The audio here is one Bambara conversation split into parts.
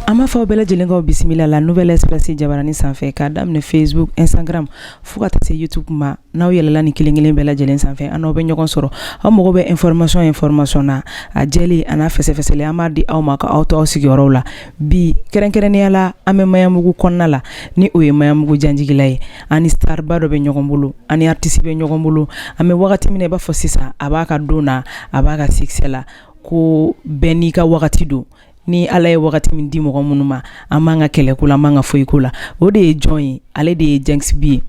Ama fa bela jelenga bisimila la nouvelle espèce jabarani sanfɛ ka daminɛ Facebook, Instagram fo ka taa se YouTube ma n'aw yɛlɛla ni kelen bela jelen sanfɛ an n'aw bɛ ɲɔgɔn sɔrɔ aw mago bɛ information na a jɛli ana fɛsɛfɛsɛli an b'a di aw ma ka aw to aw sigiyɔrɔw la bi kɛrɛnkɛrɛnnenya la an bɛ Mayamugu kɔnɔna la ni o ye Mayamugu janjigila ye ani star ba dɔ bɛ ɲɔgɔn bolo ani artiste bɛ ɲɔgɔn bolo an bɛ wagati min na i b'a fɔ sisan a b'a ka don na a b'a ka succès la ko bɛɛ n'i ka wagati don ni ala ye wagati min di mɔgɔ minnu ma an b'an ka kɛlɛko la an b'an ka foyiko la o de ye jɔn ye ale de ye Jenks B ye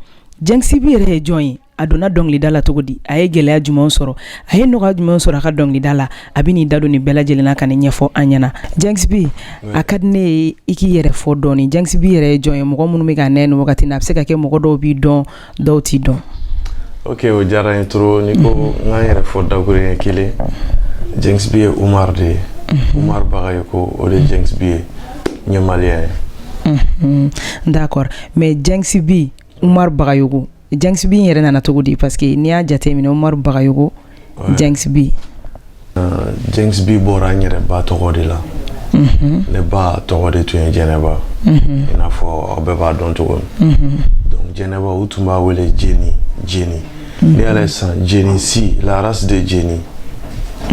Jenks B yɛrɛ ye jɔn ye a donna dɔnkilida la cogo di a ye gɛlɛya jumɛn sɔrɔ a ye nɔgɔya jumɛn sɔrɔ a ka dɔnkilida la a bɛ n'i da don ni bɛɛ lajɛlen na ka ni ɲɛfɔ an ɲɛna Jenks B a ka di ne ye i k'i yɛrɛ fɔ dɔɔni Jenks B yɛrɛ ye jɔn ye mɔgɔ minnu bɛ ka nɛ ni wagati na a bɛ se ka kɛ mɔgɔ dɔw b'i dɔn dɔw t'i dɔn ok o diyara n ye trop ni ko n k'an yɛrɛ fɔ dakuruɲɛ kelen Jenks B ye Umar de ye Umar Bagayoko o de Jenks B ye n ye malien ye d'accord mais Jenks B Umar Bagayoko Jenks B yɛrɛ nana cogo di parce que n'i y'a jateminɛ Umar Bagayoko Jenks B Jenks B bɔra n yɛrɛ ba tɔgɔ de la ne ba tɔgɔ de tun ye Jɛnɛba i n'a fɔ aw bɛɛ b'a dɔn cogo min donc Jɛnɛba u tun b'a wele Jeni ne yɛrɛ san Jeni Si la race de Jeni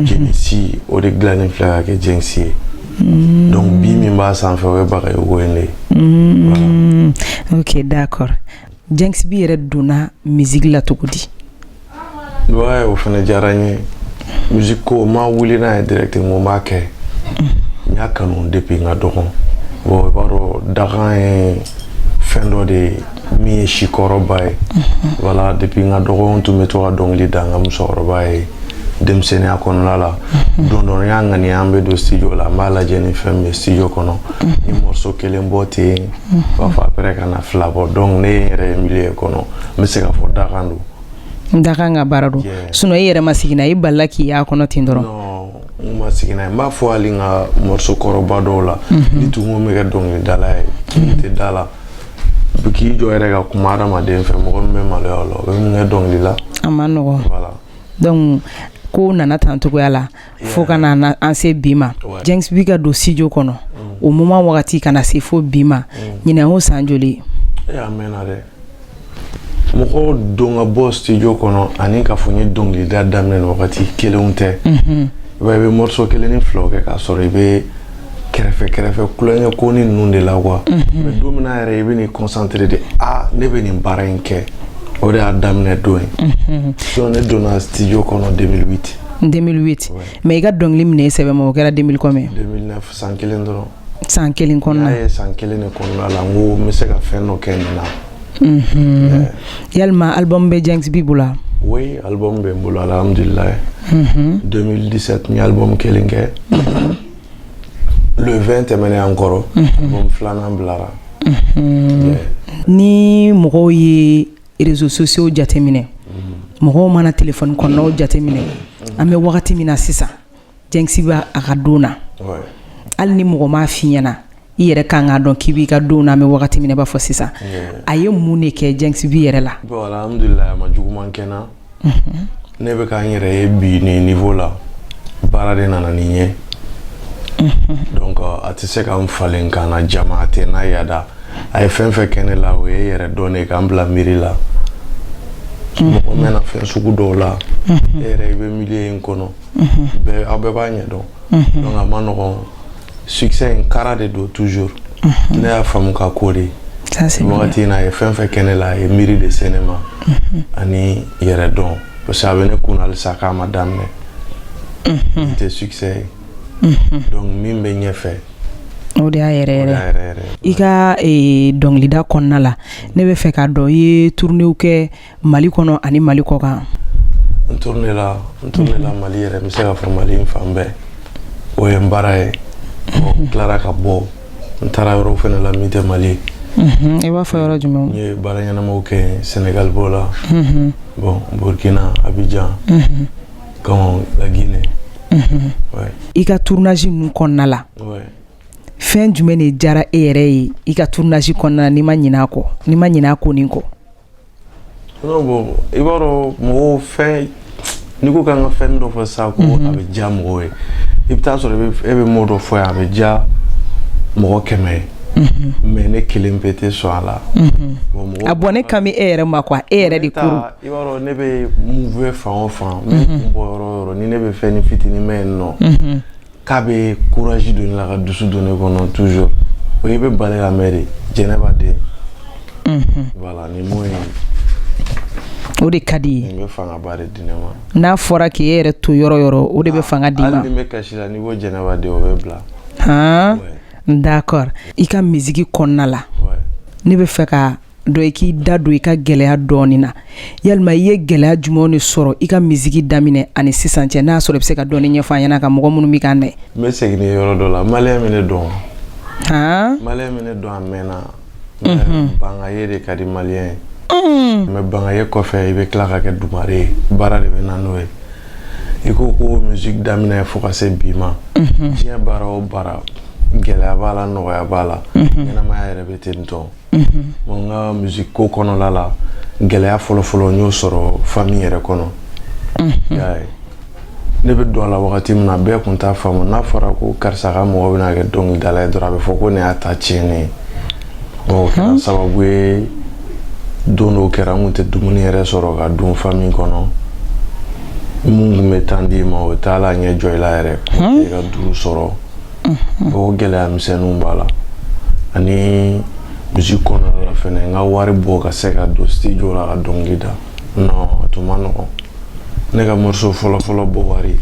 Jeni Si o de dilannen filɛ ka kɛ Jenks ye donc bi min b'a sanfɛ o ye Bagayoko ye ne ok d'accord Jenks B yɛrɛ donna musique la cogo di ouais o fana diyara n ye musique ko ma wuli n'a ye direct n ko n b'a kɛ n y'a kanu depuis n ka dɔgɔn bon i b'a dɔn dakan ye fɛn dɔ de ye min ye sikɔrɔba ye voilà depuis n ka dɔgɔn n tun bɛ to ka dɔnkili da n ka musokɔrɔba ye denmisɛnniya kɔnɔna la don dɔ n y'a ŋaniya an bɛ don studio la n b'a lajɛ ni fɛn bɛ studio kɔnɔ ni morceau kelen bɔ ten b'a fɔ après ka na fila bɔ donc ne ye n yɛrɛ ye milieu kɔnɔ n bɛ se ka fɔ dakan don dakan ka baara don sinon i yɛrɛ ma sigi n'a ye i balila k'i y'a kɔnɔ ten dɔrɔn non n ma sigi n'a ye n b'a fɔ hali n ka morceau kɔrɔba dɔw la ni tun ko n bɛ kɛ dɔnkilidala ye n tɛ da la k'i jɔ yɛrɛ ka kuma adamaden fɛ mɔgɔ min bɛ maloya o la o bɛ mun kɛ dɔnkili la a ma nɔgɔn voilà donc ko nana tan cogoya la fo ka na an se bi ma Jenks B ka don studio kɔnɔ o moment wagati kana se fo bi ma ɲinɛ o san joli a mɛnna dɛ mɔgɔ don ka bɔ studio kɔnɔ ani ka fɔ n ye dɔnkilida daminɛ ni wagati kelenw tɛ i bɛ morceau kelen ni filaw kɛ k'a sɔrɔ i bɛ kɛrɛfɛ kulonkɛ ko ni ninnu de la quoi mais don min na yɛrɛ i bɛ n'i concentré de ne bɛ nin baara in kɛ o de y'a daminɛ don ye donc ne donna studio kɔnɔ 2008 mais i ka dɔnkili minɛ i sɛbɛ ma o kɛra 2000 combien 2009 san kelen dɔrɔn san kelen kɔnɔna n'a ye san kelen de kɔnɔna la n ko n bɛ se ka fɛn dɔ kɛ nin na yalima album bɛ Jenks B bolo oui album bɛ n bolo alhamdulilayi 2017 n ye album kelen kɛ le 20 tɛmɛnen an kɔrɔ album filanan bilara ni mɔgɔw ye réseaux sociaux jateminɛ mɔgɔw mana téléphone kɔnɔnaw jateminɛ an bɛ wagati min na sisan Jenks B a ka don na hali ni mɔgɔ m'a f'i ɲɛna i yɛrɛ kan k'a dɔn k'i b'i ka don na an bɛ wagati min na i b'a fɔ sisan a ye mun de kɛ Jenks B yɛrɛ la bon alhamdulilayi a ma juguman kɛ n na ne bɛ k'an yɛrɛ ye bi nin niveau la baara de nana ni ye donc a tɛ se ka n falen ka na jama a tɛ n'a yada a ye fɛn fɛn kɛ ne la o ye yɛrɛ dɔn ne k'an bila miiri la mɔgɔ mɛna fɛn sugu dɔw la e yɛrɛ i bɛ milieu in kɔnɔ aw bɛɛ b'a ɲɛdɔn donc a ma nɔgɔn succès in kara de don toujours ne y'a faamu ka ko de wagati in na a ye fɛn fɛn kɛ ne la a ye miiri de se ne ma ani yɛrɛ dɔn parce que a bɛ ne kun na halisa k'a ma daminɛ n tɛ succès ye donc min bɛ ɲɛfɛ o de y'a yɛrɛ i ka dɔnkilida kɔnɔna la ne bɛ fɛ ka dɔn i ye tournéw kɛ Mali kɔnɔ ani Mali kɔ kan n tourné la Mali yɛrɛ n bɛ se ka fɔ Mali in fan bɛɛ o ye n baara ye n tilara ka bɔ n taara yɔrɔ fana la min tɛ Mali i b'a fɔ yɔrɔ jumɛn n ye baara ɲɛnamaw kɛ Sénégal b'o la bon Burkina Abidjan Gabon la Guinée i ka tournage ninnu kɔnɔna la fɛn jumɛn de diyara e yɛrɛ ye i ka tournage kɔnɔna n'i ma ɲinɛ a ko nin kɔ non bon i b'a dɔn mɔgɔw fɛn n'i ko k'an ka fɛn dɔ fɔ sisan ko a bɛ diya mɔgɔw ye i bɛ taa sɔrɔ e bɛ mot dɔ fɔ yan a bɛ diya mɔgɔ 100 mais ne kelen pe tɛ sɔn a la a bɔ ne kan bɛ e yɛrɛ ma quoi e yɛrɛ de kuru i b'a dɔn ne bɛ move fan o fan n bɛ bɔ yɔrɔ o yɔrɔ ni ne bɛ fɛn ni fitinin mɛn yen nɔ k'a bɛ courage don ne la ka dusu don ne kɔnɔ toujours o ye bɛ bali ka mɛn de Jɛnɛba den voilà ni mun ye o de ka di ye n bɛ fanga ba de di ne ma n'a fɔra k'e yɛrɛ to yɔrɔ yɔrɔ o de bɛ fanga di ma hali ni bɛ kasi la ni ko Jɛnɛba den o bɛ bila d'accord i ka musique kɔnɔna la ne bɛ fɛ ka dɔ i k'i da don i ka gɛlɛya dɔɔnin na yalima i ye gɛlɛya jumɛn de sɔrɔ i ka musique daminɛ ani sisan cɛ n'a sɔrɔ i bɛ se ka dɔɔnin ɲɛfɔ an ɲɛna ka mɔgɔ minnu bɛ kan dɛ n bɛ segin yɔrɔ dɔ la maliyɛn min ne dɔn maliyɛn min ne dɔn a mɛnna bangaye de ka di maliyɛn ye mais bangaye kɔfɛ i bɛ tila ka kɛ dugare ye baara de bɛ na n'o ye i ko musique daminɛ fo ka se bi ma diɲɛ baara o baara gɛlɛya b'a la nɔgɔya b'a la ɲɛnamaya yɛrɛ bɛ ten tɔ n ka musique ko kɔnɔla la gɛlɛya fɔlɔfɔlɔ n y'o sɔrɔ famille yɛrɛ kɔnɔ y'a ye ne bɛ don a la wagati min na bɛɛ tun t'a faamu n'a fɔra ko karisa ka mɔgɔ bɛna kɛ dɔnkilidala ye dɔrɔn a bɛ fɔ ko nin y'a ta tiɲɛnen ye o kɛra sababu ye don dɔw kɛra n tun tɛ dumuni yɛrɛ sɔrɔ ka dun famille kɔnɔ mun tun bɛ temps d'i ma o tɛ ala ɲɛ jɔ i la yɛrɛ i ka duuru sɔrɔ o gɛlɛya misɛnninw b'a la ani musique kɔnɔna la fɛnɛ n ka wari bɔ ka se ka don studio la ka dɔnkili da non a tun ma nɔgɔn ne ka morceau fɔlɔfɔlɔ bɔ wari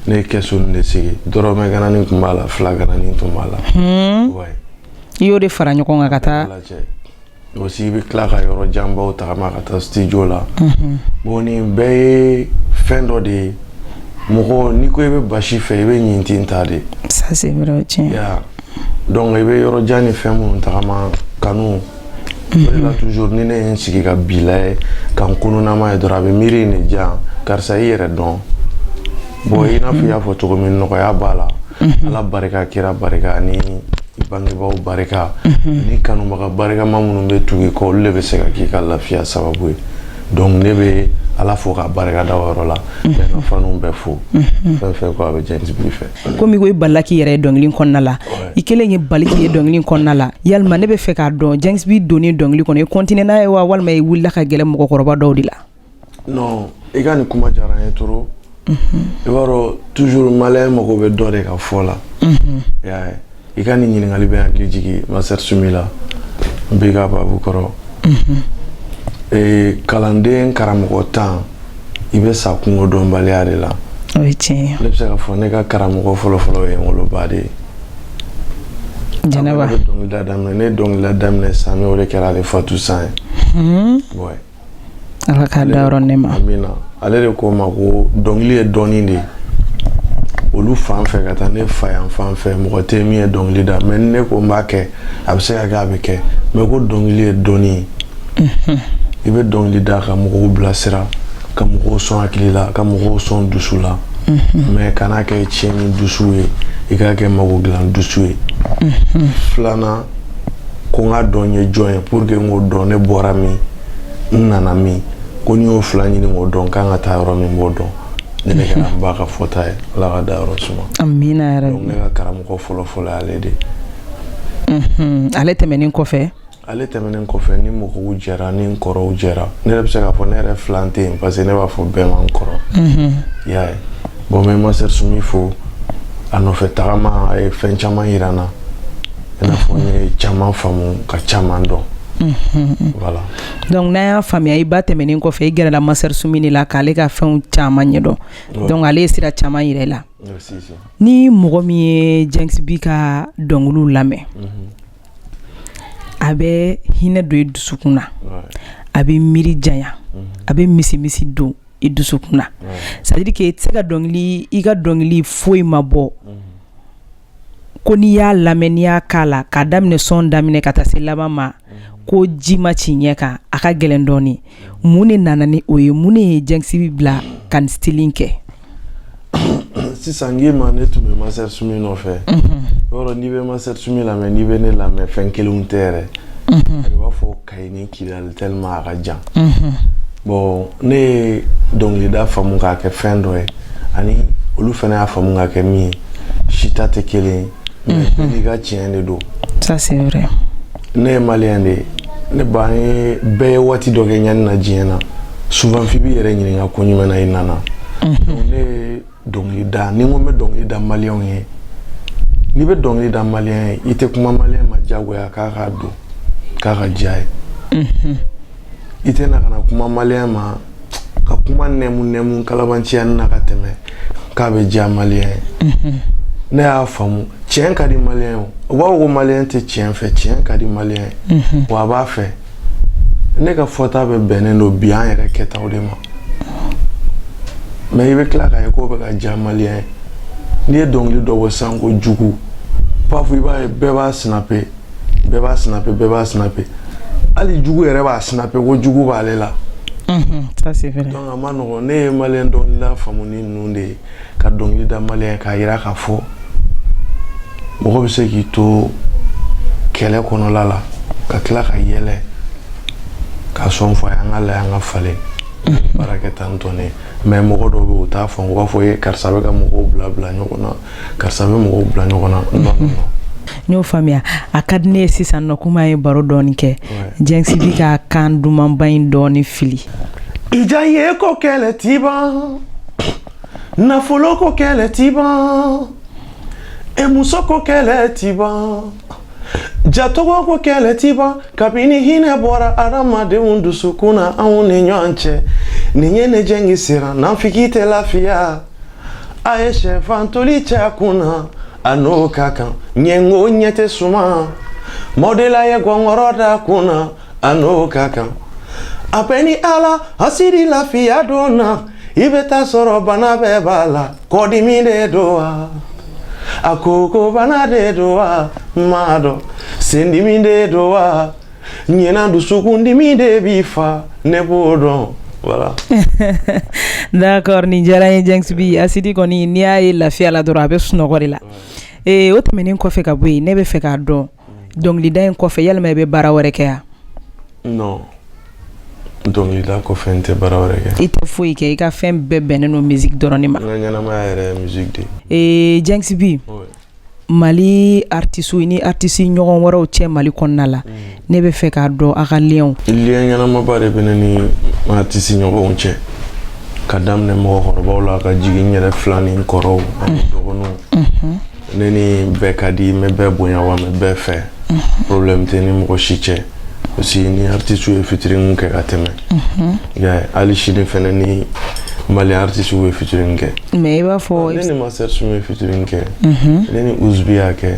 ne ye kɛsoni de sigi dɔrɔmɛ ganani tun b'a la 2 ganani tun b'a la i y'o de fara ɲɔgɔn kan ka taa aussi i bɛ tila ka yɔrɔ janbaw tagama ka taa studio la bon nin bɛɛ ye fɛn dɔ de ye mɔgɔ n'i ko i bɛ basi fɛ i bɛ ɲintin ta de ça c'est vrai tiɲɛ donc i bɛ yɔrɔ jan ni fɛn minnu tagama kanu o de la toujours ni ne ye n sigi ka bila ye ka n kononama ye dɔrɔn a bɛ miiri in de diyan karisa i yɛrɛ dɔn bon i n'a fɔ i y'a fɔ cogo min nɔgɔya b'a la ala barika kira barika ani bangebaaw barika ni kanubaga barikama minnu bɛ tugu i kɔ olu de bɛ se ka k'i ka lafiya sababu ye donc ne bɛ ala fo ka barika da o yɔrɔ la n bɛ n ka faniw bɛɛ fo fɛn fɛn ko a bɛ James B fɛ komi ko i balila k'i yɛrɛ ye dɔnkili kɔnɔna la i kelen ye bali k'i ye dɔnkili kɔnɔna la yalima ne bɛ fɛ k'a dɔn James B donnen dɔnkili kɔnɔ i continué n'a ye wa walima i wulila ka gɛlɛn mɔgɔkɔrɔba dɔw de la non i ka nin kuma diyara n ye trop i b'a dɔn toujours maliyɛn mago bɛ dɔ de ka fɔ la i y'a ye i ka nin ɲininkali bɛ hakili jigin Master Sumi la n bɛ ka babu kɔrɔ kalanden karamɔgɔ 10 i bɛ sa kungo dɔnbaliya de la o ye tiɲɛ ye ne bɛ se ka fɔ ne ka karamɔgɔ fɔlɔfɔlɔ ye n woloba de ye Jɛnɛba ne bɛ dɔnkilida daminɛ ne ye dɔnkilida daminɛ san o de kɛra ale Fatu San ye ala k'a da yɔrɔ nɛɛma amina ale de ko n ma ko dɔnkili ye dɔnni de ye olu fan fɛ ka taa ne fa yan fan fɛ mɔgɔ tɛ min ye dɔnkili da mais ne ko n b'a kɛ a bɛ se ka kɛ a bɛ kɛ mais ko dɔnkili ye dɔnni ye i bɛ dɔnkili da ka mɔgɔw bilasira ka mɔgɔw sɔn hakili la ka mɔgɔw sɔn dusu la mais kana kɛ tiɲɛni dusu ye i ka kɛ mago dilan dusu ye filanan ko n ka dɔn ye jɔn ye pour que n k'o dɔn ne bɔra min n nana min ko n'i y'o fila ɲini k'o dɔn k'an ka taa yɔrɔ min b'o dɔn ne de kɛra n ba ka fɔta ye ala ka da yɔrɔ suma amina yɛrɛ donc ne ka karamɔgɔ fɔlɔfɔlɔ ale de ale tɛmɛnen kɔfɛ ni mɔgɔw jɛra ni n kɔrɔw jɛra ne yɛrɛ bɛ se k'a fɔ ne yɛrɛ filan tɛ yen parce que ne b'a fɔ bɛɛ man kɔrɔ i y'a ye bon n bɛ Master Sumi fo a nɔfɛ tagama a ye fɛn caman yira n na i n'a fɔ n ye caman faamu ka caman dɔn voilà donc n'a y'a faamuya i ba tɛmɛnen kɔfɛ i gɛrɛla Master Sumi de la k'ale ka fɛnw caman ɲɛdɔn donc ale ye sira caman yira i la ni mɔgɔ min ye James B ka dɔnkiliw lamɛn a bɛ hinɛ don i dusukun na a bɛ miiri janya a bɛ misi don i dusukun na c'est à dire que i tɛ se ka dɔnkili i ka dɔnkili foyi ma bɔ ko n'i y'a lamɛn n'i y'a k'a la k'a daminɛ sɔn daminɛ ka taa se laban ma ko ji ma ci ɲɛ kan a ka gɛlɛn dɔɔnin mun de nana ni o ye mun de ye James B bila ka nin style kɛ sisan n k'i ma ne tun bɛ Master Sumi nɔfɛ yɔrɔ n'i bɛ Master Sumi lamɛn n'i bɛ ne lamɛn fɛn kelenw tɛ yɛrɛ i b'a fɔ Kayi ni Kidali tellement a ka jan bon ne ye dɔnkilida faamu k'a kɛ fɛn dɔ ye ani olu fana y'a faamu k'a kɛ min ye sita tɛ kelen ye mais ga tiɲɛ de do. Ça c'est vrai. Ne ye malien de ne ba ye bɛɛ ye waati dɔ kɛ ɲani na diɲɛ na souvent fi bi yɛrɛ ɲininka ko ɲuman na i nana. Donc ne ye dɔnkili da ni n ko n bɛ dɔnkili da malien ye n'i bɛ dɔnkili da malien ye i tɛ kuma malien ma diyagoya k'a ka don k'a ka diya ye. I tɛ na ka na kuma malien ma ka kuma nɛmu kalabanciya na ka tɛmɛ k'a bɛ diya malien ye. Ne y'a faamu tiɲɛ ka di malien ye o b'a fɔ ko malien tɛ tiɲɛ fɛ tiɲɛ ka di malien ye wa a b'a fɛ ne ka fɔta bɛ bɛnnen don bi an yɛrɛ kɛtaw de ma mais i bɛ tila k'a ye k'o bɛ ka diya malien ye n'i ye dɔnkili dɔ bɔ sisan ko jugu paf i b'a ye bɛɛ b'a snapper hali jugu yɛrɛ b'a snapper ko jugu b'ale la. Ça c'est vrai. Donc a ma nɔgɔn ne ye malien dɔnkili da faamu ni ninnu de ye ka dɔnkili da malien ye k'a yira k'a fɔ mɔgɔ bɛ se k'i to kɛlɛ kɔnɔla la ka tila ka yɛlɛ ka sɔn fɔ a ye an ka layɛ an ka falen baara kɛ tan tɔ ne mais mɔgɔ dɔw bɛ yen u t'a fɔ u b'a fɔ ye karisa bɛ ka mɔgɔw bila ɲɔgɔn na karisa bɛ mɔgɔw bila ɲɔgɔn na non. N y'o faamuya a ka di ne ye sisan nɔ kuma ye baro dɔɔni kɛ Jengsi bi ka kan dumanba in dɔɔni fili. Ija ye ko kɛlɛ t'i ban nafolo ko kɛlɛ t'i ban muso ko kɛlɛ t'i ban jatɔgɔ ko kɛlɛ t'i ban kabini hinɛ bɔra adamadenw dusukun na anw ni ɲɔgɔn cɛ nin ye ne Jengsi siran nafiki tɛ lafiya a ye sɛfan toli cɛ kun na a n'o ka kan ɲɛngo ɲɛ tɛ suma mɔdela ye gɔngɔrɔ da kun na a n'o ka kan a bɛ ni ala a siri lafiya don na i bɛ taa sɔrɔ bana bɛɛ b'a la kɔdimi de don wa a koko bana de don wa ma dɔn sendimi de don wa ɲɛna dusukundimi de b'i fa ne b'o dɔn. Voilà. D'accord, ni diyara ye Jengsi bi Asidi kɔni n'i y'a ye lafiya la dɔrɔn a bɛ sunɔgɔ de la. O tɛmɛnen kɔfɛ ka bɔ yen ne bɛ fɛ k'a dɔn dɔnkilida in kɔfɛ yalima i bɛ baara wɛrɛ kɛ yan? Non. Dɔnkilida kɔfɛ n tɛ baara wɛrɛ kɛ. I tɛ foyi kɛ i ka fɛn bɛɛ bɛnnen don musique dɔrɔn de ma. N ka ɲɛnamaya yɛrɛ ye musique de. Jengsi bi Mali artiste ni artiste ɲɔgɔn wɛrɛw cɛ Mali kɔnɔna la ne bɛ fɛ k'a dɔn a ka lien ɲɛnamaba de bɛ ne ni artiste ɲɔgɔnw cɛ ka daminɛ mɔgɔkɔrɔbaw la ka jigin n yɛrɛ fila ni n kɔrɔw ani dɔgɔninw ne ni bɛɛ ka di n bɛ bɛɛ bonya wa n bɛ bɛɛ fɛ problème tɛ ni mɔgɔ si cɛ parce que ni artiste ye featuring kɛ ka tɛmɛ hali sini fɛnɛ ni Mali artiste ye featuring kɛ mais i b'a fɔ ne ni Master Sum ye featuring kɛ ne ni Uzbi y'a kɛ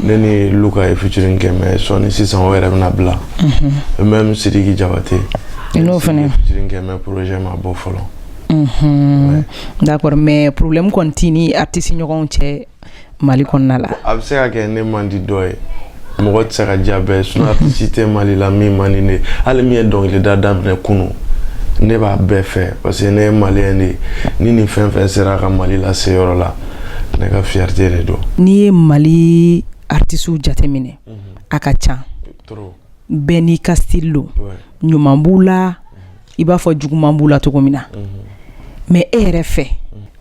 ne ni Luka ye featuring kɛ mais sɔni sisan o yɛrɛ bɛna bila même Sidiki Jabate n'o fɛnɛ featuring kɛ mais projet ma bɔ fɔlɔ. D'accord mais problème kɔni t'i ni artiste ɲɔgɔnw cɛ Mali kɔnɔna la. A bɛ se ka kɛ ne man di dɔ ye mɔgɔ tɛ se ka diya bɛɛ sinon artiste tɛ Mali la min man di ne hali min ye dɔnkilida daminɛ kunun ne b'a bɛɛ fɛ parce que ne ye malien de ni nin fɛn fɛn sera ka Mali lase yɔrɔ la ne ka fierté de don. N'i ye Mali artistes jateminɛ a ka ca bɛɛ n'i ka style don ɲuman b'u la i b'a fɔ juguman b'u la cogo min na mais e yɛrɛ fɛ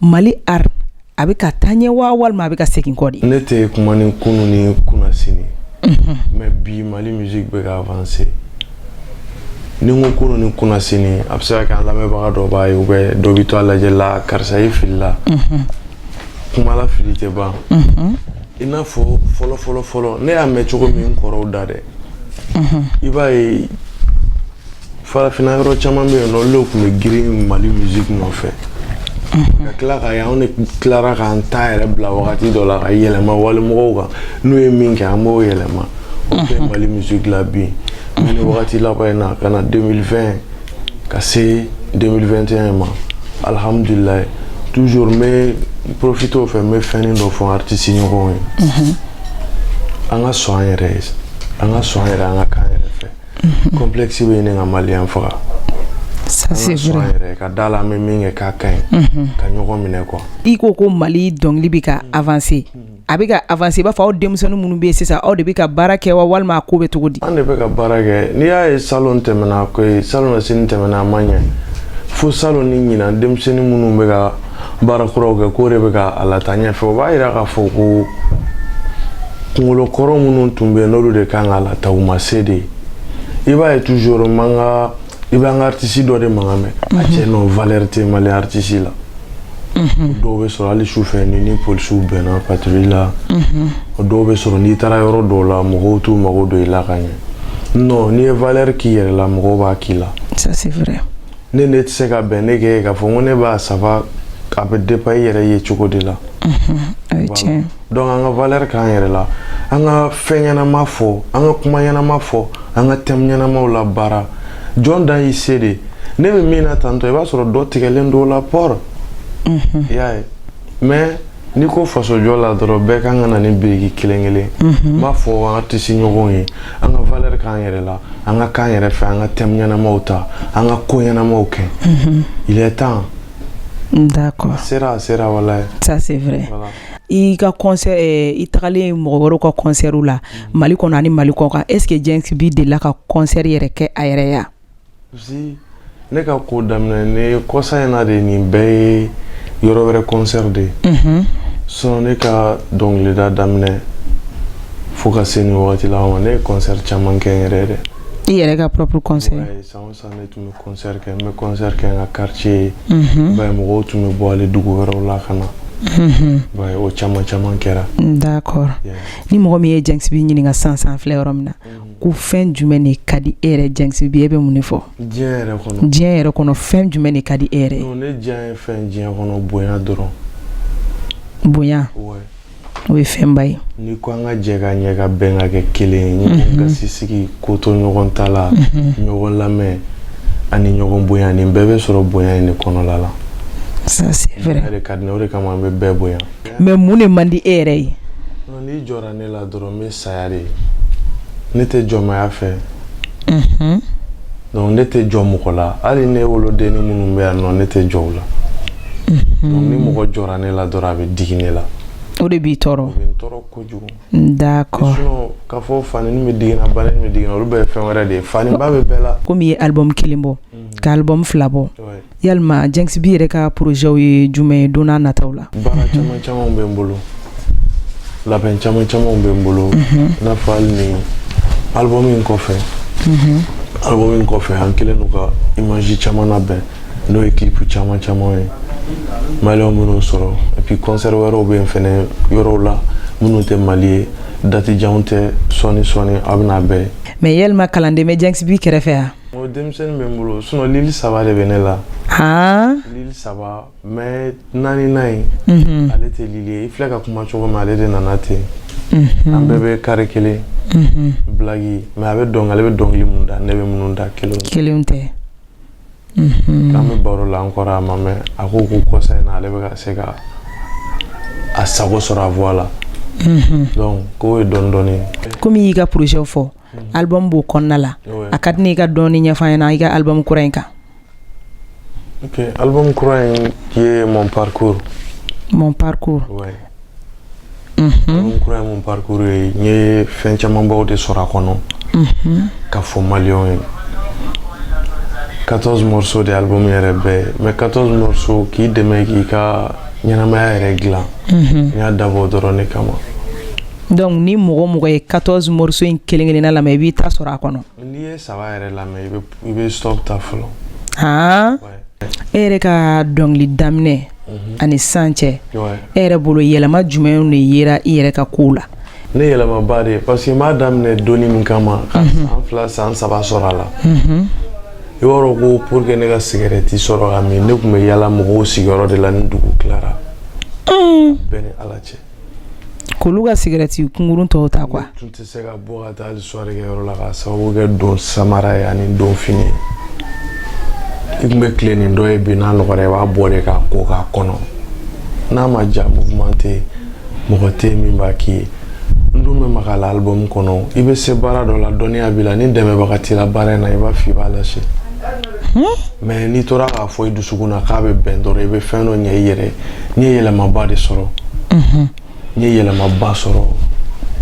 Mali art a bɛ ka taa ɲɛ wa walima a bɛ ka segin kɔ de. Ne tɛ kuma ni kunun ni kunnasini mais bi Mali musique bɛ ka avancer ni n ko kunun ni kunnasini a bɛ se ka kɛ an lamɛnbaga dɔ b'a ye ou bien dɔ bɛ to a lajɛ la karisa ye fili la kuma la fili tɛ ban i n'a fɔ fɔlɔ ne y'a mɛn cogo min n kɔrɔw da dɛ i b'a ye farafinna yɔrɔ caman bɛ yen nɔ olu tun bɛ girin Mali musique nɔfɛ ka tila ka ye anw de tilara k'an ta yɛrɛ bila wagati dɔ la ka yɛlɛma walimɔgɔw kan n'u ye min kɛ an b'o yɛlɛma o tɛ Mali musique la bi mais ni wagati laban in na ka na 2020 ka se 2021 ma alhamdulilayi toujours n bɛ profiter o fɛ n bɛ fɛnnin dɔ fɔ artiste ɲɔgɔnw ye an ka sɔn an yɛrɛ ye an ka sɔn an yɛrɛ an ka kan yɛrɛ fɛ complexe bɛ ɲini ka maliyɛn faga. Ça c'est vrai. Ka dala an bɛ min kɛ k'a ka ɲi ka ɲɔgɔn minɛ quoi. I ko ko Mali dɔnkili bɛ ka avancer a bɛ ka avancer i b'a fɔ aw denmisɛnnin minnu bɛ yen sisan aw de bɛ ka baara kɛ wa walima a ko bɛ cogo di. An de bɛ ka baara kɛ n'i y'a ye salon tɛmɛna ko salon na sini tɛmɛna a ma ɲɛ fo salon ni ɲinan denmisɛnnin minnu bɛ ka baara kuraw kɛ k'o de bɛ ka a lataa ɲɛfɛ o b'a yira k'a fɔ ko kunkolo kɔrɔ minnu tun bɛ n'olu de kan ka lata u ma se de i b'a ye toujours i bɛ an ka artiste dɔ de mankan mɛn a cɛ non valeur tɛ mali artiste la dɔw bɛ sɔrɔ hali sufɛ ni polisiw bɛnna patrouille la dɔw bɛ sɔrɔ n'i taara yɔrɔ dɔw la mɔgɔw t'u mago don i la ka ɲɛ non n'i ye valeur k'i yɛrɛ la mɔgɔw b'a k'i la ça c'est vrai ne tɛ se ka bɛn ne kɛ k'a fɔ ko ne b'a safa a bɛ dépend i yɛrɛ ye cogo de la donc an ka valeur k'an yɛrɛ la an ka fɛn ɲɛnama fɔ an ka kuma ɲɛnama fɔ an ka thème ɲɛnamaw la baara jɔn dan y'i se de ne bɛ min na tantɔ i b'a sɔrɔ dɔ tigɛlen don la port i y'a ye mais n'i ko fasojɔ la dɔrɔn bɛɛ kan ka na ni biriki kelen kelen n b'a fɔ an ka tisi ɲɔgɔn ye an ka valeur k'an yɛrɛ la an ka k'an yɛrɛ fɛ an ka thème ɲɛnamaw ta an ka ko ɲɛnamaw kɛ il est temps. D'accord. Sera wala. Ça c'est vrai. Voilà. I ka concert i tagalen mɔgɔ wɛrɛw ka concert la Mali kɔnɔ ani Mali kɔ kan est-ce que Jenks B delila ka concert yɛrɛ kɛ a yɛrɛ ya? Si ne ka ko daminɛ ne kɔsa in na de nin bɛɛ ye yɔrɔ wɛrɛ concert de sinon ne ka dɔnkilida daminɛ fo ka se nin wagati la ma ne ye concert caman kɛ n yɛrɛ dɛ. I yɛrɛ ka propre concert? Ouais, san o san ne tun bɛ concert kɛ n bɛ concert kɛ n ka quartier ba mɔgɔw tun bɛ bɔ hali dugu wɛrɛw la ka na ba o caman kɛra. D'accord. Ni mɔgɔ min ye Jenks B ɲininka san filɛ yɔrɔ min na ko fɛn jumɛn de ka di e yɛrɛ Jenks B e bɛ mun de fɔ? Diɲɛ yɛrɛ kɔnɔ fɛn jumɛn de ka di e yɛrɛ? Non ne diɲɛ ye fɛn diɲɛ kɔnɔ bonya dɔrɔn. Bonya? Ouais. O ye fɛnba ye. Ni ko an ka jɛ ka ɲɛ ka bɛn ka kɛ kelen ye ɲɔgɔn gasi sigi ko to ɲɔgɔn ta la ɲɔgɔn lamɛn ani ɲɔgɔn bonya nin bɛɛ bɛ sɔrɔ bonya in de kɔnɔla la. Ça c'est vrai. O de ka di ne o de kama an bɛ bɛɛ bonya. Mais mun de man di e yɛrɛ ye? Non n'i jɔra ne la dɔrɔn n bɛ saya de ne tɛ jɔnmaya fɛ donc ne tɛ jɔ mɔgɔ la hali ne wolodenni minnu bɛ yan nɔ ne tɛ jɔ u la donc ni mɔgɔ jɔra ne la dɔrɔn a bɛ digi ne la. O de b'i tɔɔrɔ? O bɛ n tɔɔrɔ kojugu. D'accord. Sinon k'a fɔ fani min bɛ digi n na bana min bɛ digi n na olu bɛɛ ye fɛn wɛrɛ de ye faniba bɛ bɛɛ la. Komi i ye album 1 bɔ ka album 2 bɔ yalima Jenks B yɛrɛ ka projets ye jumɛn ye don n'a nataw la? Baara caman bɛ n bolo labɛn caman bɛ n bolo i n'a fɔ hali ni album in kɔfɛ an kɛlen don ka image caman labɛn n'o ye clip caman ye maliyɛnw minnu sɔrɔ et puis concert wɛrɛw bɛ yen fɛnɛ yɔrɔw la minnu tɛ Mali ye date janw tɛ sɔɔni a bɛna bɛɛ ye. Mais yalima kalanden bɛ Jenks B kɛrɛfɛ yan? O denmisɛnnin bɛ n bolo sinon Lille 3 de bɛ ne la. Lille 3 mais 4nan in ale tɛ Lille ye i filɛ ka kuma cogo min ale de nana ten an bɛɛ bɛ carré kelen blague mais ale bɛ dɔnkili mun da ne bɛ minnu da kelenw tɛ. K'an bɛ baro la encore a ma mɛn a ko kɔsa in na ale bɛ ka se ka a sago sɔrɔ a voix la donc k'o ye dɔɔni. Komi i y'i ka projet fɔ album b'o kɔnɔna la a ka di ne i ka dɔɔni ɲɛfɔ an ɲɛna i ka album kura in kan. Ok album kura in ye mon parcours. Mon parcours. Ouais. Album kura ye mon parcours ye n ye fɛn camanbaw de sɔrɔ a kɔnɔ ka fɔ maliyɛnw ye. 14 morceaux de album yɛrɛ bɛɛ mais 14 morceaux k'i dɛmɛ k'i ka ɲɛnamaya yɛrɛ dilan n y'a dabɔ dɔrɔn ne kama. Donc ni mɔgɔ ye 14 morceaux in kelen-kelenna lamɛn i b'i ta sɔrɔ a kɔnɔ? N'i ye 3 yɛrɛ lamɛn i bɛ stop ta fɔlɔ. E yɛrɛ ka dɔnkili daminɛ ani sisan cɛ e yɛrɛ bolo yɛlɛma jumɛn de yera i yɛrɛ ka kow la? Ne yɛlɛmaba de parce que n b'a daminɛ donni min kama ka san 2 san 3 sɔrɔ a la. I b'a dɔn ko pour que ne ka cigarette sɔrɔ ka min ne tun bɛ yala mɔgɔw sigiyɔrɔ de la ni dugu tilara bɛɛ ni Ala cɛ. K'olu ka cigarette kunkurun tɔw ta quoi? Ne tun tɛ se ka bɔ ka taa hali soirée kɛ yɔrɔ la ka sababu kɛ don samara ye ani don fini ye. I tun bɛ tile nin dɔ ye bi n'a nɔgɔra i b'a bɔ de k'a ko k'a kɔnɔ n'a ma ja mouvement tɛ yen mɔgɔ tɛ yen min b'a k'i ye. N dun bɛ maga la album kɔnɔ i bɛ se baara dɔ la dɔnniya b'i la ni dɛmɛbaga t'i la baara in na i b'a fɔ i b'a lase. Mais n'i tora k'a fɔ i dusukun na k'a bɛ bɛn dɔrɔn i bɛ fɛn dɔ ɲɛ i yɛrɛ n ye yɛlɛmaba de sɔrɔ n ye yɛlɛmaba sɔrɔ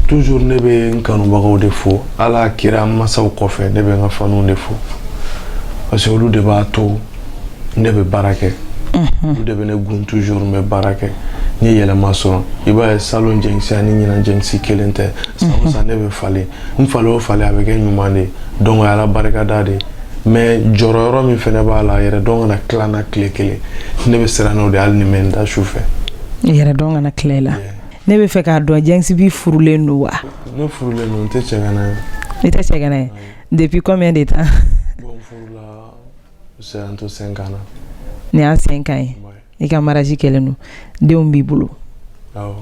toujours ne bɛ n kanubagaw de fo ala kira masaw kɔfɛ ne bɛ n ka fanuw de fo parce que olu de b'a to ne bɛ baara kɛ olu de bɛ ne gun toujours n bɛ baara kɛ n ye yɛlɛma sɔrɔ i b'a ye salon jɛnkisi ani ɲinan jɛnkisi kelen tɛ san o san ne bɛ falen n falen o falen a bɛ kɛ ɲuman de donc o y'ala barikada de mais jɔyɔrɔ min fɛnɛ b'a la yɛrɛ dɔn kana tila n na tile kelen ne bɛ siran n'o de hali ni mɛ n da su fɛ yɛrɛ dɔn kana tila i la ne bɛ fɛ k'a dɔn jɛnkisi bi furulen don wa ne furulen don n tɛ cɛ ka na ye i tɛ cɛ ka na ye depuis combien de temps bon furula c'est entre 5 ans ni y'a 5 ans ye i ka mariage kɛlen don denw b'i bolo awɔ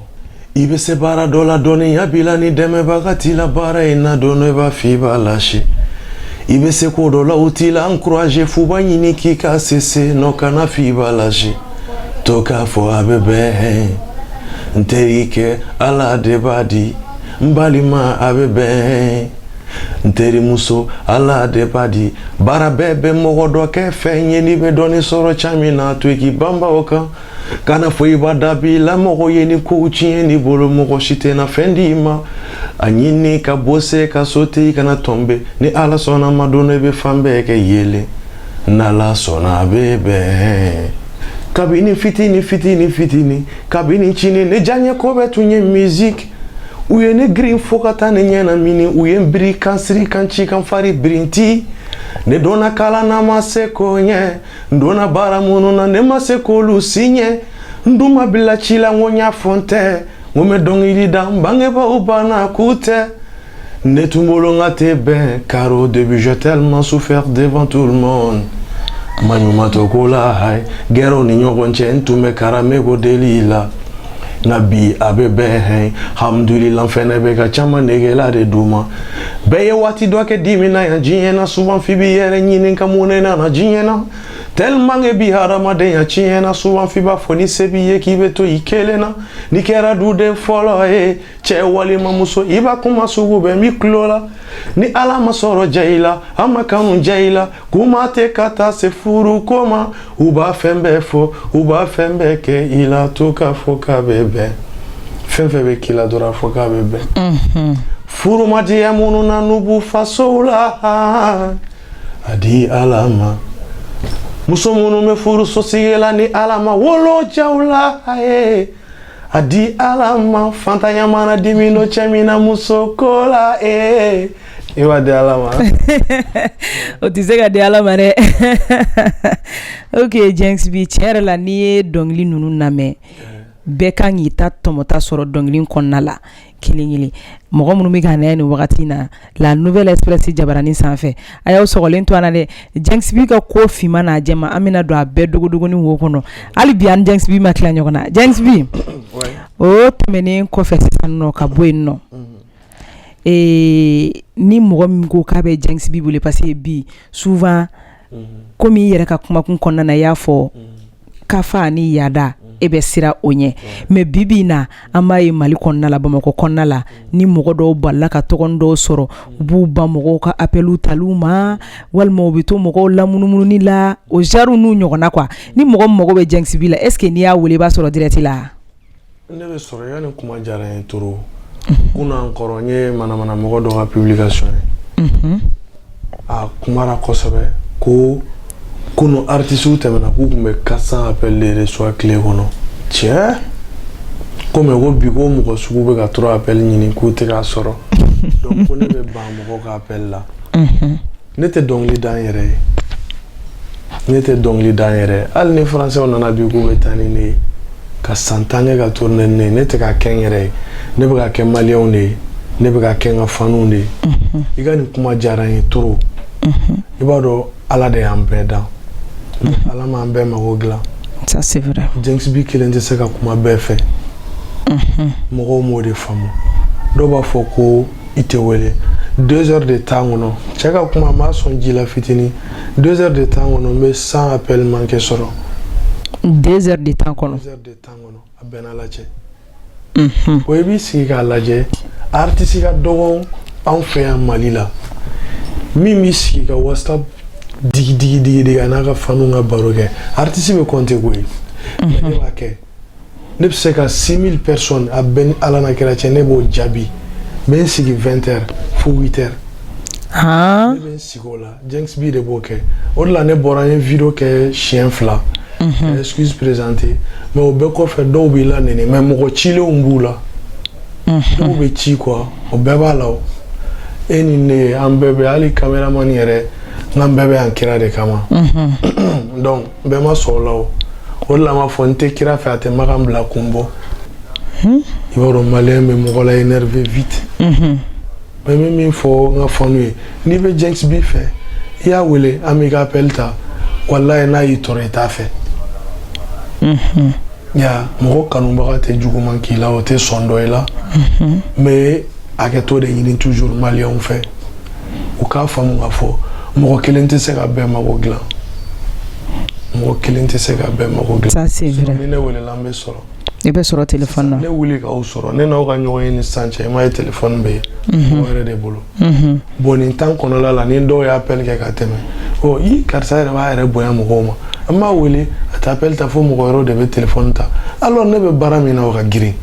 i bɛ se baara dɔ la dɔɔninya b'i la ni dɛmɛbaga t'i la baara in na don dɔ i b'a fɔ i b'a lâcher i bɛ se ko dɔ la o t'i la encourager f'u b'a ɲini k'i ka cesser non kana fɔ i b'a lâcher to k'a fɔ a bɛ bɛn n terikɛ ala de b'a di n balima a bɛ bɛn n terimuso ala de b'a di baara bɛɛ bɛ mɔgɔ dɔ kɛ fɛn ye n'i bɛ dɔɔni sɔrɔ ca min na to i k'i banba o kan kana fɔ i b'a dabi la mɔgɔ ye ni kow tiɲɛ n'i bolo mɔgɔ si tɛna fɛn d'i ma a ɲini ka bose ka sote i kana tɔnbe ni ala sɔnna ma don dɔ i bɛ fan bɛɛ kɛ yelen n'ala sɔnna a bɛ bɛn kabini fitini kabini cini ne diyaɲɛ ko bɛɛ tun ye musique u ye ne girin fo ka taa ne ɲɛna mini u ye n biri kan siri kan ci kan fari birinti ne donna kalan na ma se k'o ɲɛ n donna baara minnu na ne ma se k'olu si ɲɛ n dun ma bila ci la n ko n y'a fɔ n tɛ n ko n bɛ dɔnkili da n bangebaaw banna k'u tɛ ne tun bolo n ka tɛ bɛn car au début j'ai tellement souffert devant tout le monde ma ɲuman to ko la hayi gɛrɛw ni ɲɔgɔn cɛ n tun bɛ karame ko deli la nka bi a bɛ bɛn hɛn alhamdulillah fɛnɛ bɛ ka caman negela de d'u ma bɛɛ ye waati dɔ kɛ dimi na yan diɲɛ na souvent f'i b'i yɛrɛ ɲini ka mun ne nana diɲɛ na tellement que bi hadamadenya tiɲɛ na souvent f'i b'a fɔ ni se b'i ye k'i bɛ to i kelen na n'i kɛra duden fɔlɔ ye cɛ walima muso i b'a kuma sugu bɛɛ mi tulo la ni ala ma sɔrɔ ja i la a ma kanu ja i la kuma tɛ ka taa se furu ko ma u b'a fɛn bɛɛ fɔ u b'a fɛn bɛɛ kɛ i la to k'a fɔ k'a bɛ bɛn fɛn fɛn bɛ k'i la dɔrɔn a fɔ k'a bɛ bɛn furu ma diya minnu na n'u b'u fasow la a di ala ma muso minnu bɛ furu sosigi la ni ala ma wolo jaw la a di ala ma fantanya mana dimi no cɛ min na muso ko la i b'a di ala ma o tɛ se ka di ala ma dɛ ok Jenks bi tiɲɛ yɛrɛ la n'i ye dɔnkili ninnu lamɛn bɛɛ kan k'i ta tɔmɔta sɔrɔ dɔnkili kɔnɔna la kelen-kelen mɔgɔ minnu bɛ ka na nin wagati na la nouvelle express jabaranin sanfɛ a y'aw sɔgɔlen to an na dɛ Jenks bi ka ko finman n'a jɛma an bɛna don a bɛɛ dogodogonin wo kɔnɔ hali bi an Jenks bi ma tila ɲɔgɔn na Jenks bi o tɛmɛnen kɔfɛ sisan nɔ ka bɔ yen nɔ ni mɔgɔ min ko k'a bɛ Jenks bi bolo parce que bi souvent komi i yɛrɛ ka kumakun kɔnɔna na i y'a fɔ kafa ni yaada e bɛ sira o ɲɛ mais bibi na an b'a ye Mali kɔnɔna la Bamakɔ kɔnɔna la ni mɔgɔ dɔw balila ka tɔgɔ dɔw sɔrɔ u b'u ban mɔgɔw ka appelu taliw ma walima u bɛ to mɔgɔw lamunumuni la o genre n'u ɲɔgɔnna quoi ni mɔgɔ mɔgɔ bɛ Jenks bi la est ce que n'i y'a wele i b'a sɔrɔ direct la ne bɛ sɔrɔ yanni kuma diyara n ye trop kunun kɔrɔ n ye manamana mɔgɔ dɔ ka publication ye a kumara kosɛbɛ ko kunun artistes tɛmɛna k'u tun bɛ 400 appels de reçoit tile kɔnɔ tiɲɛ ko mais ko bi ko mɔgɔ sugu bɛ ka 3 appels ɲini k'u tɛ k'a sɔrɔ donc ko ne bɛ ban mɔgɔ ka appel la ne tɛ dɔnkili da n yɛrɛ ye ne tɛ dɔnkili da n yɛrɛ ye hali ni français nana bi k'u bɛ taa ni ne ye ka san 10 kɛ ka tourner ni ne ye ne tɛ ka kɛ n yɛrɛ ye ne bɛ ka kɛ maliyɛnw de ye ne bɛ ka kɛ n ka fanunw de ye i ka nin kuma diyara n ye trop i b'a dɔn ala de y'an bɛɛ dan ala m'an bɛɛ mago dilan ça c'est vrai Jenks bi kelen tɛ se ka kuma bɛɛ fɛ mɔgɔw m'o de faamu dɔw b'a fɔ ko i tɛ wele 2 heures de temps kɔnɔ cɛ ka kuma m'a sɔn ji la fitinin 2 heures de temps kɔnɔ n bɛ 100 appels manqué sɔrɔ 2 heures de temps kɔnɔ 2 heures de temps kɔnɔ a bɛnna lajɛ o i b'i sigi k'a lajɛ artiste ka dɔgɔ anw fɛ yan Mali la min b'i sigi ka WhatsApp digi a n'a ka fanu ka baro kɛ artiste bɛ compter koyi mais ne b'a kɛ ne bɛ se ka 6000 personnes a bɛɛ ni ala na kɛra cɛ ne b'o jaabi n bɛ n sigi 20 heures fo 8 heures ne bɛ n sigi o la Jenks bi de b'o kɛ o de la ne bɔra n ye video kɛ siɲɛ 2 excuse présenter mais au beko fait do bi la nene mais mo chile umbula do be chi quoi o beba la eni ne ambebe ali cameraman yere ngambebe ankira de kama donc be ma solo o la ma fonte kira fa te magambla kumbo iboro malien me mo la énervé vite mais même il faut nga fonu ni be Jenks bi fait ya wele amiga pelta wallahi na yitore ta fait ya mo kanu ba te juguman ki la o te sondo ela mais aketo de yini toujours malien fait o ka famu nga fo mo kelente se ga be ma ko glan mo kelente se ga be ma ko glan ça c'est vrai ni ne wele lambe soro e be soro téléphone ne wuli ka o soro ne na o ka nyoy ni sanche ma téléphone be o re de bolo boni tan kono la ni do ya appel ke ka teme o yi karsa re ba re boya mo goma amma wuli ata appel ta fo mo ko de be téléphone ta alors ne be barami na o ka giri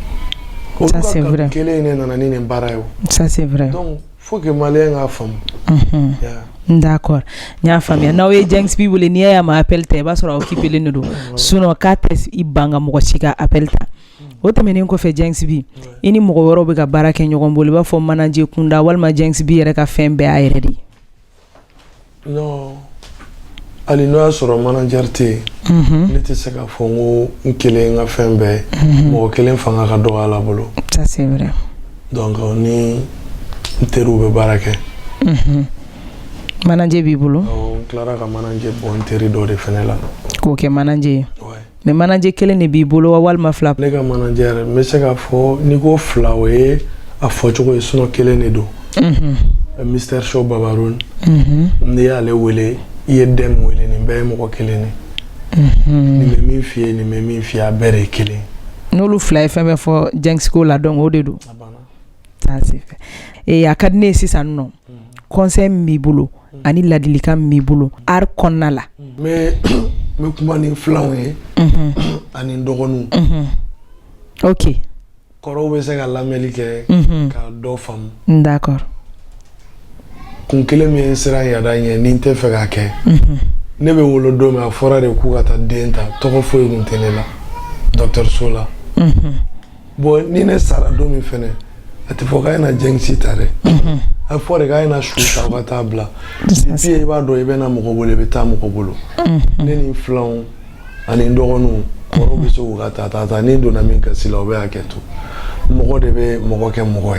ça c'est vrai kele ne na ni ne barayo ça c'est vrai donc faut que malien a femme d'accord nya famia na we Jenks bi wole ni ya ma appel te ba soro occupé le nudo suno ka tes ibanga mo ko chika appel ta o temene ko fe Jenks bi ini mo woro be ka barake nyogon boli ba fo manager kunda walma Jenks bi yere ka fembe ayre di non ali no soro manager te ne te se ka fo ngo nkele nga fembe mo kelen fanga ka do ala bolo ça c'est vrai donc ni teru be barake manager bi bolo Clara ka manager bon teri do de fenela ko ke manager ouais mais manager kelen ne bi bolo walma flap ne ka manager me se ka fo ni ko flawe a fo choko suno kelen ne do Mr Show Babaroun ne ale wele ye dem wele ni be mo ko kelen ni me min fie ni me min fie a bere kelen no lu fly femme fo Jenks ko la don o de do ça c'est fait et akadne si ça non conseil mi bolo ani ladilika mi bolo ar konnala mais me kuma ni flawe ani ndogonu OK koro be se ka lameli ke ka do fam d'accord kun kele mi sera ya da nye ni te fe ka ke ne be wolo do me afora de ku ka ta denta to ko fo yun tenela Dr Sola bo ni ne sara do mi fene ati fo ka na Jenks tare afore ka na shuta ka tabla puis ba do e be na mo ko bole be ta mo ko bolo ne ni flan ani ndogonu koro be so ka ta ni do na min ka sila obe aketo mo ko de be mo ko ke mo ko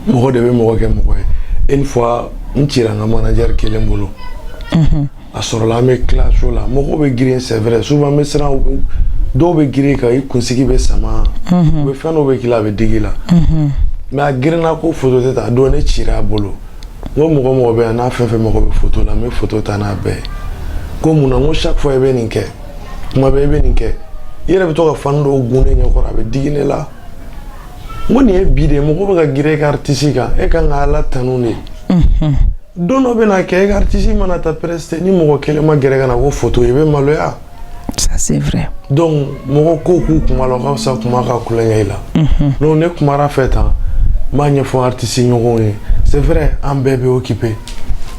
mo ko de be mo ko ke mo ko une fois ntira nga manager kelen bolo a soro la me clash la mo ko be green c'est vrai souvent me sera do be green ka i kunsigi be sama be fano be kila be digila mais a grina ko photo teta do ne chira bolo ngo mo be na fefe mo ko be photo la me photo ta na be ko muna ngo chaque fois be ninke mo be ninke yere be to ka fando gune nya ko be digine la ngo ni e bide mo ko be ka gire ka artiste ka e ka ngala tanune dono be na ke artiste mana ta preste ni mo ko kele ma gire kana ko photo e be maloya ça c'est vrai donc mo ko ku kuma lo ka sa kuma ka kulenya ila no ne kuma ra feta manye fo artiste nyogoni c'est vrai un bébé occupé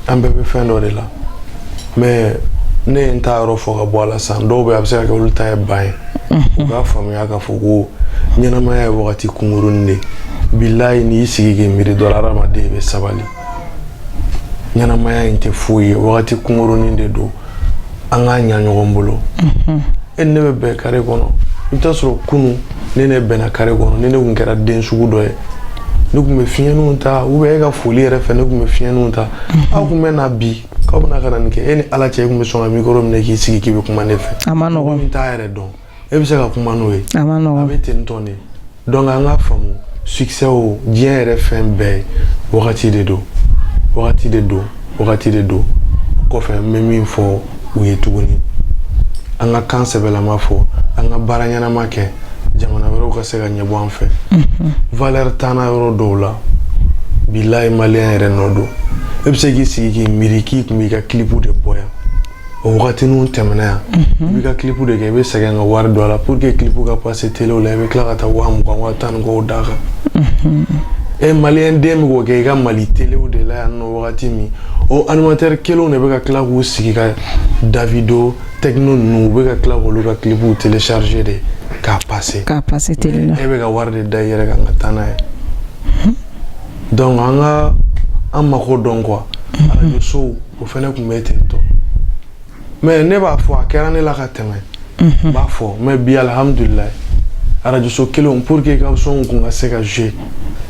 un bébé fin de là mais ne ntaro fo ga bola san do be abse ka ulta e bay ga famu ya ka fugo nyana ma ya wakati kumurunde billahi ni sigige miri dolara ma debe sabali nyana ma ya inte fuye wakati kumurunde do anga nyanyogombolo enne be kare kono itasro kunu nene bena kare kono nene kunkera den sugu do e nukume fienu ta ube ga foli refe nukume fienu ta akume na bi ka bana kana nke eni ala che kume so micro mne ki sigi kibe kuma nefe amano go nta ere don e bi se ka kuma no e amano go abete ntoni donc anga famu succès o bien refe be wakati de do ko fe memi fo uye tuguni anga kanse bela mafo anga baranyana make jamana wero ka se ga nyebo anfe valeur tana euro dola billahi malien ere nodo ebsegi sigi miriki kumika clipu de boya o wakati nu temena ya bika clipu de gebe se ga war dola pour que clipu ka passer télé ou la be kla ka ta wa mu kwa watan go daga e malien dem go ke ga mali télé ou de la no wagati mi o animateur kelo ne be ka kla ko sigi ka Davido techno no be ka kla ko lu ka clip ou télécharger de ka passer télé e be ka warde d'ailleurs ka ngatana donc anga amma ko don quoi radio show o fene ku metento mais ne ba fo akera ne la ka teme ba fo mais bi alhamdulillah radio show kelo pour que ka son ku ngase ka jouer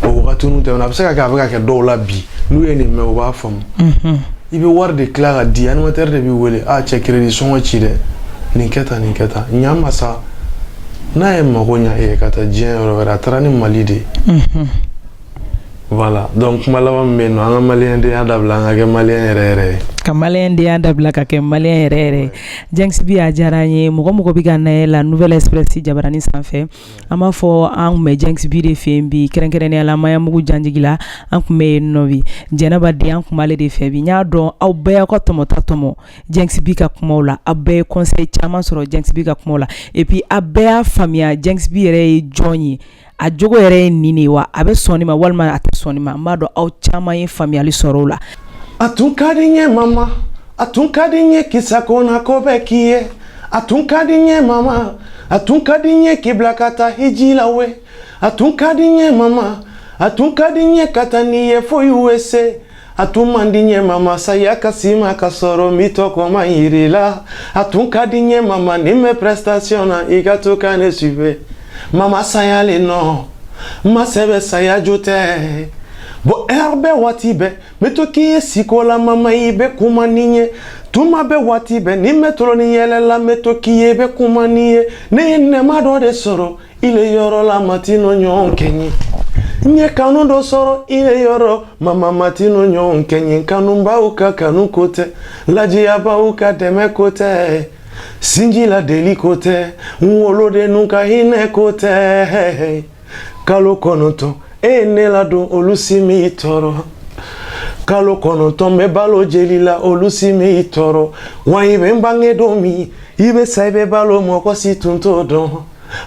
o wakati nu te on a se ka ba ka do la bi nu eni me o ba fam ibe warde clara di animateur de bi wele a che crédit son ci de ni keta nyama sa na e magonya e kata jien ro ra trani malide voilà donc malawa meno anga malien de adabla nga malien rere ka malien de adabla ka ke malien rere Jenks bi ajaranye mugo bi ganna la nouvelle express jabarani sanfé ama fo an me Jenks bi de fembi kerenkerene la maya mugo janjigila an me novi jenaba de an kumale de febi nya don aw be ko tomo Jenks bi ka kumola abbe conseil chama soro Jenks bi ka kumola et puis abbe a famia Jenks bi re joni a jogo yɛrɛ nini wa a bɛ sɔni ma walima a tɛ sɔni ma m'a dɔn aw caman ye faamuyali sɔrɔ o la a tun ka di ɲɛ mama a tun ka di ɲɛ kisa kona ko bɛ k'i ye a tun ka di ɲɛ mama a tun ka di ɲɛ k'i bila ka taa hiji la we a tun ka di ɲɛ mama a tun ka di ɲɛ ka taa n'i ye fo USA a tun man di ɲɛ mama saya kasi ma ka sɔrɔ n b'i tɔgɔ ma yiri la a tun ka di ɲɛ mama ni bɛ prestation na i ka to ka ne suive mama saya le no ma sebe saya jote bo erbe wati be meto ki sikola mama ibe kumaniye tuma be wati be ni metro ni yele la meto ki be kumaniye ne ma do de soro ile yoro la matino nyon kenyi nye kanu do soro ile yoro mama matino nyon kenyi kanu mbauka kanu kote laji abauka deme kote sinji la deli kote nwolo de nuka hine kote kalo konoto ne la do olusimi toro kalo konoto me balo jelila olusimi toro wa ibe mbange domi ibe saibe balo moko situnto don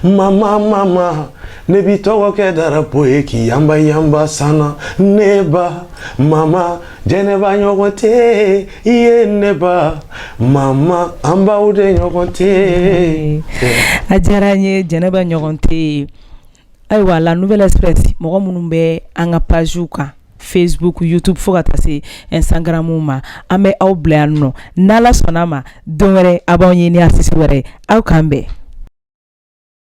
mama nebi togo ke darapo eki yamba sana neba mama jeneba nyogote iye neba mama amba ude nyogote ajaranye jeneba nyogote aywa la nouvelle express mogo munun be anga page ka Facebook YouTube fo ka taa se Instagram ma an bɛ aw bila yan nɔ n'ala sɔnna ma don wɛrɛ a b'aw ɲini artiste wɛrɛ aw kan bɛn